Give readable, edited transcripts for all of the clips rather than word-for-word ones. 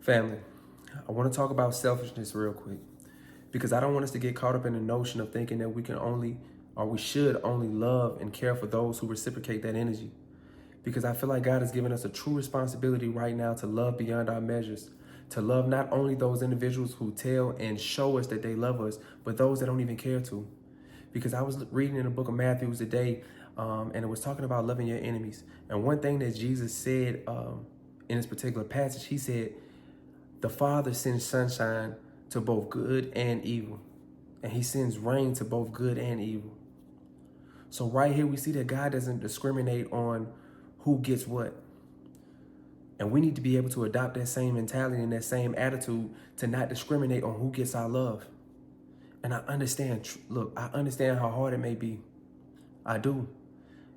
Family, I want to talk about selfishness real quick because I don't want us to get caught up in the notion of thinking that we can only or we should only love and care for those who reciprocate that energy. Because I feel like God has given us a true responsibility right now to love beyond our measures, to love not only those individuals who tell and show us that they love us, but those that don't even care to. Because I was reading in the book of Matthew today, and it was talking about loving your enemies. And one thing that Jesus said in this particular passage, he said, the Father sends sunshine to both good and evil, and he sends rain to both good and evil. So right here, we see that God doesn't discriminate on who gets what. And we need to be able to adopt that same mentality and that same attitude to not discriminate on who gets our love. And I understand, look, I understand how hard it may be. I do.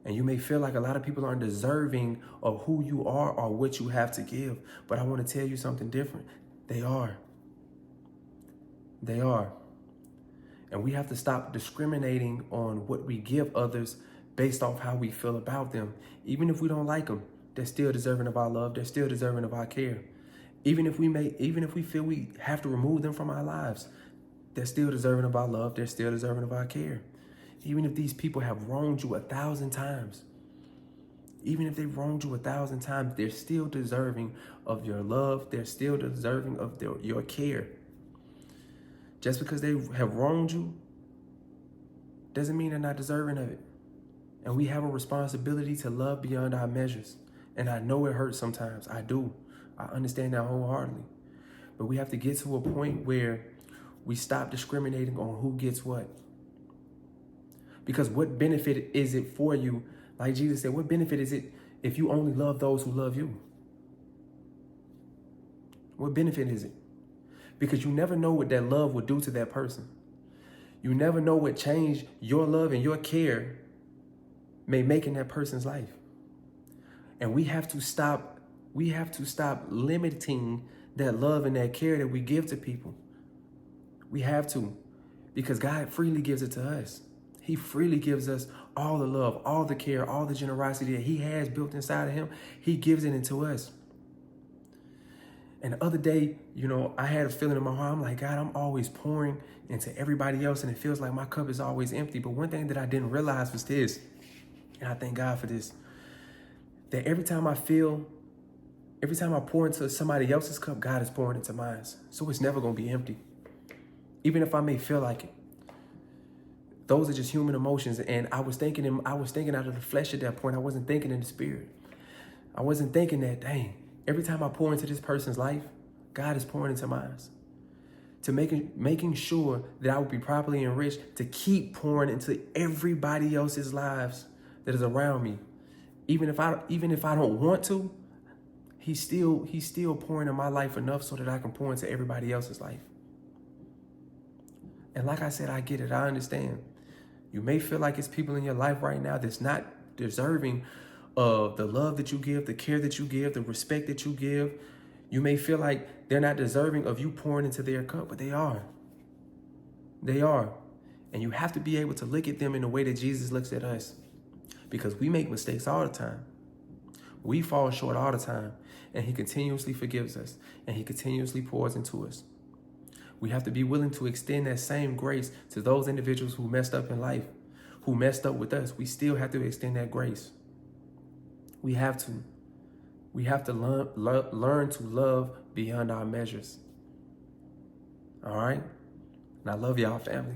And you may feel like a lot of people aren't deserving of who you are or what you have to give. But I want to tell you something different. They are. They are. And we have to stop discriminating on what we give others based off how we feel about them. Even if we don't like them, they're still deserving of our love. They're still deserving of our care. Even if we feel we have to remove them from our lives, they're still deserving of our love. They're still deserving of our care. Even if these people have wronged you 1,000 times, even if they've wronged you 1,000 times, they're still deserving of your love. They're still deserving of your care. Just because they have wronged you doesn't mean they're not deserving of it. And we have a responsibility to love beyond our measures. And I know it hurts sometimes. I do. I understand that wholeheartedly. But we have to get to a point where we stop discriminating on who gets what. Because what benefit is it for you? Like Jesus said, what benefit is it if you only love those who love you? What benefit is it? Because you never know what that love will do to that person. You never know what change your love and your care may make in that person's life. And we have to stop limiting that love and that care that we give to people. We have to, because God freely gives it to us. He freely gives us all the love, all the care, all the generosity that he has built inside of him. He gives it into us. And the other day, I had a feeling in my heart. I'm like, God, I'm always pouring into everybody else, and it feels like my cup is always empty. But one thing that I didn't realize was this, and I thank God for this, that every time I pour into somebody else's cup, God is pouring into mine. So it's never going to be empty, even if I may feel like it. Those are just human emotions. And I was thinking out of the flesh at that point. I wasn't thinking in the spirit. I wasn't thinking that, dang, every time I pour into this person's life, God is pouring into mine. To making sure that I will be properly enriched, to keep pouring into everybody else's lives that is around me. Even if I don't want to, he's still pouring in my life enough so that I can pour into everybody else's life. And like I said, I get it. I understand. You may feel like it's people in your life right now that's not deserving of the love that you give, the care that you give, the respect that you give. You may feel like they're not deserving of you pouring into their cup, but they are. They are. And you have to be able to look at them in the way that Jesus looks at us, because we make mistakes all the time. We fall short all the time, and he continuously forgives us, and he continuously pours into us. We have to be willing to extend that same grace to those individuals who messed up in life, who messed up with us. We still have to extend that grace. We have to. We have to learn to love beyond our measures. All right? And I love y'all, family.